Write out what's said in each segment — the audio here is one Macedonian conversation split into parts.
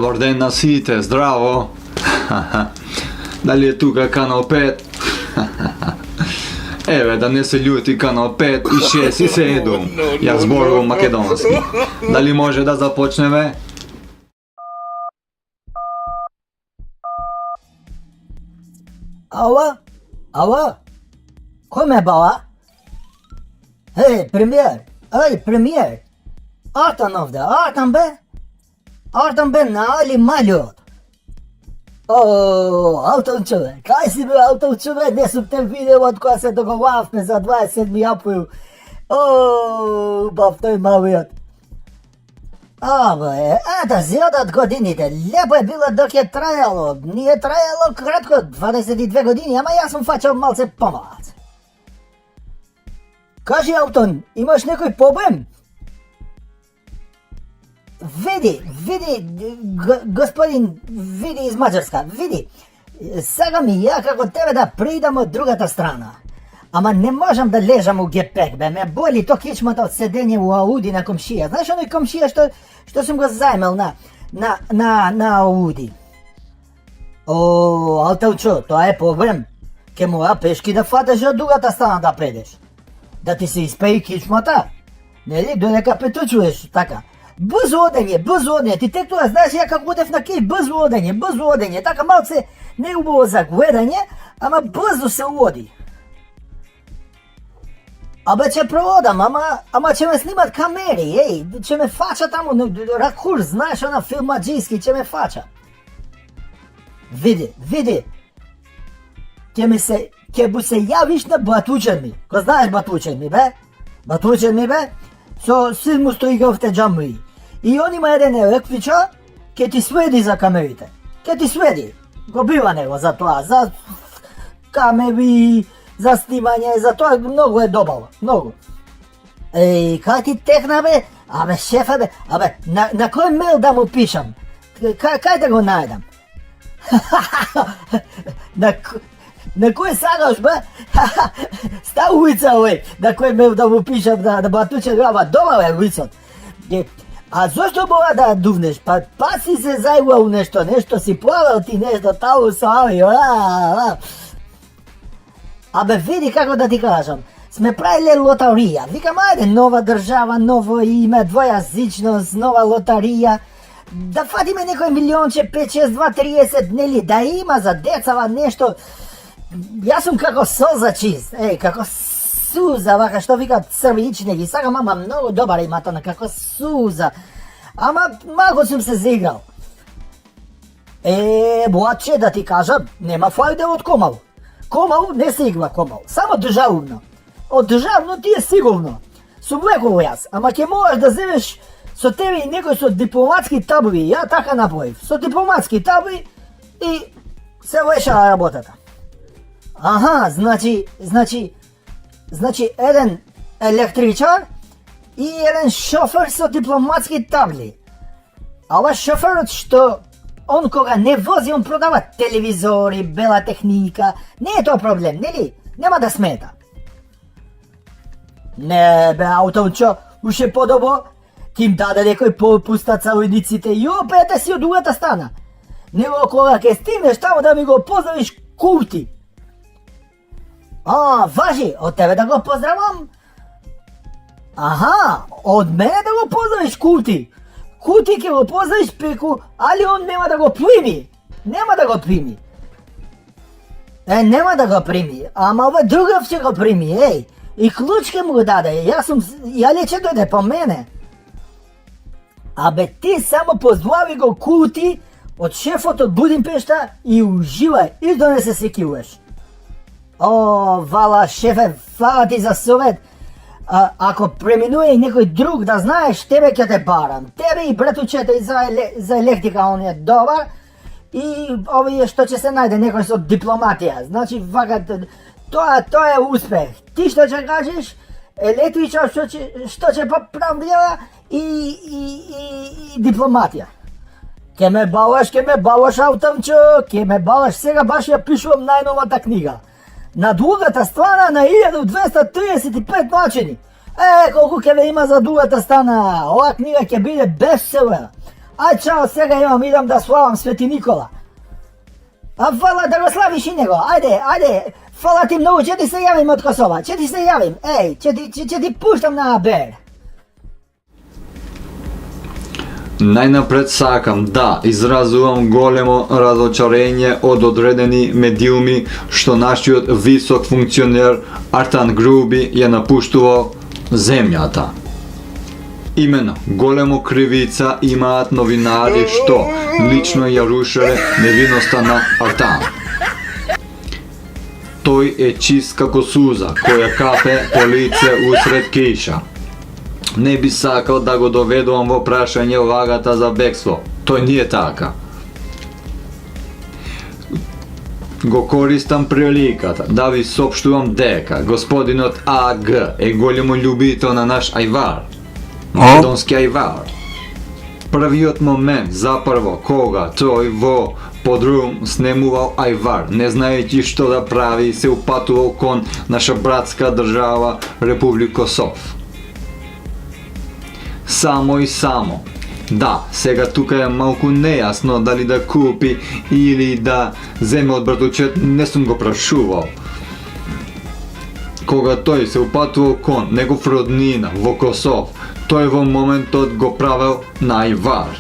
Добър ден на сите, здраво! Дали е тука канал 5? Еве, да не се љути канал 5 и 6 и 7. Јас зборувам македонски. Дали може да започнеме? Ала? Ала? Кој ме бала? Hej, premijer! Ej, premijer! Artan ovde, Artan be? Artan be nali maljot! Auton човек, kaj si bе auton човек, не сум те видел од кога се договавме за 27 април. Бав тој малиот. Ета си одат годините, лепо е било док е трајало, не е трајало кратко, 22 години, ама јас сум фачал малце помалац. Кажи, Алтон, имаш некој проблем? Види, господин, види из Маđarска, види. Сакам и ја како тебе да придам од другата страна. Ама не можам да лежам у гепек, бе, ме боли то кичмата од седење у Ауди на комшија. Знаеш оној комшија што сум го зајмел на Ауди? Алталчо, тоа е проблем. Ке мора пешки да фатеш од другата страна да предеш. Да ти се испеи кичмата. Нели, додека петучуваш, така. Брзо одење, ти тек тоа знаеш ја како одев на кеј, брзо одење, така малце не убаво за гледање, ама брзо се оди. Абе ќе проводам, ама ќе ме снимат камери, ќе ме фача таму, ракурс, знаеш, она филмаджиски, ќе ме фача. Види, ќе му се јавиш на Батучен ми, ko знаеш Батучен ми, бе? Со син му стоиговте джамби. И он има еден електричар, ке ти сведи за камерите. Го бива него за тоа, за камери, за снимање, за тоа многу е добро, многу. Кај ти текна, бе? Абе, шефе, бе, на кој мейл да му пишам? Кај да го најдам? На кој сакаш, бе? Ста улица, бе, на кој мейл да му пишам да Батучен, ама дома е улицот. А зошто мора да дувнеш? Па си се зајуал нешто си плавал ти нешто таму со авион. Абе, види како да ти кажам, сме правиле лотарија. Викам, ајде, нова држава, ново име, двојазичност, нова лотарија. Да фатиме некој милионче, 5, 6, 2, 30, нели, да има за децава нешто. Јас сум како соза чист, како суза, вака што викат црвичне ги сакам, ама многу добар има тоа, како суза. Ама малку сум се заиграл. Младче, да ти кажам, нема фајде од Комал. Комал не се игра Комал, само државно. Од државно ти е сигурно. Сум лекол јас, ама ќе можеш да земеш со тебе и некој со дипломатски табли, ја така направив. Со дипломатски табли и се решава работата. Аха, значи еден електричар и еден шофер со дипломатски табли. А ова шоферот што он кога не вози, он продава телевизори, бела техника. Не е тоа проблем, нели? Нема да смета. Не, бе, Аутончо, уште подобро, ти им даде некој попуста войниците и опете си од другата стана. Него кога ке стигнеш таму да ми го поздравиш култи. Важи, од тебе да го поздравам? Аха, од мене да го поздравиш Кути. Кути ќе го поздравиш преку, али он нема да го прими. Нема да го прими. Нема да го прими, ама овој другов ќе го прими, И клуч ке му го даде, јале ќе дојде по мене. Абе ти само поздрави го Кути од шефот од Будимпешта и уживај, и да не се секиваш. Вала, шефе, фала ти за совет. Ако преминуе и некој друг, да знаеш, тебе ќе те барам. Тебе и братучето и за електрика, он е добар. И овие што ќе се најде некој со дипломатија. Значи, вака, тоа е успех. Ти што ќе кажеш, електричар што ќе поправлja и дипломатија. Ке ме балаш, Алтанчо, ке ме балаш. Сега баш ја пишувам најновата книга. На другата страна на 1235 начини. Колку ќе ве има за другата страна. Ова книга ќе биде бестселер. Aj čao, svega imam, idem da slavam Sveti Nikola. A hvala da go slaviš i njego, ajde, hvala ti mnogo, če ti se javim od Kosova, če ti se javim, ej, če ti puštam na ber. Najnapred сакам да изразувам големо разочарење од одредени медиуми што нашиот висок функционер Артан Груби ја напуштувал земјата. Имено, големо кривица имаат новинари што лично ја рушеле невиноста на Артан. Тој е чист како суза која капе по лице усред киша. Не би сакал да го доведувам во прашање лагата за бегство. Тој не е така. Го користам приликата да ви соопштувам дека господинот АГ е големо љубител на наш ајвар. Македонски ајвар. Првиот момент запрво кога тој во подрум снемувал ајвар, не знаејќи што да прави, се упатувал кон наша братска држава Република Косов. Само и само. Да, сега тука е малку нејасно дали да купи или да земе од братучет, не сум го прашувал. Кога тој се упатувал кон негов роднина во Косов, тој во моментот го правел на ајвар.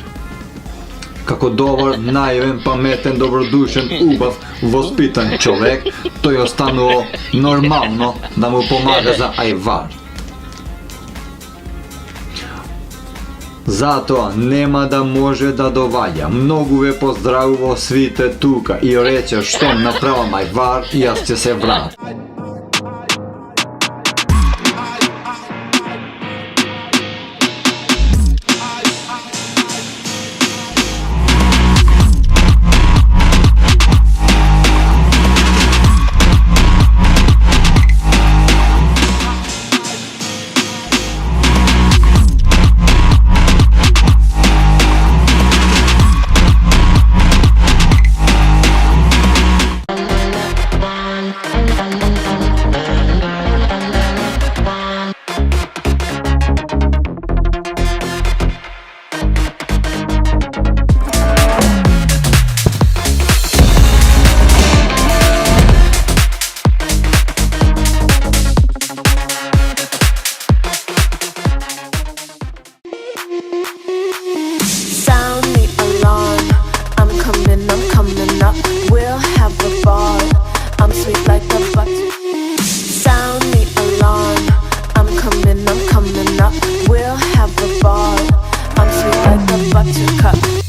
Како добар, наивен, паметен, добродушен, убав, воспитан човек, тој останувал нормално да му помага за ајвар. Затоа нема да може да доваѓа. Многу ве поздравува свите тука и рече што направам ајвар и јас ќе се вратам. We'll have a ball. I'm sweet like a buttercup.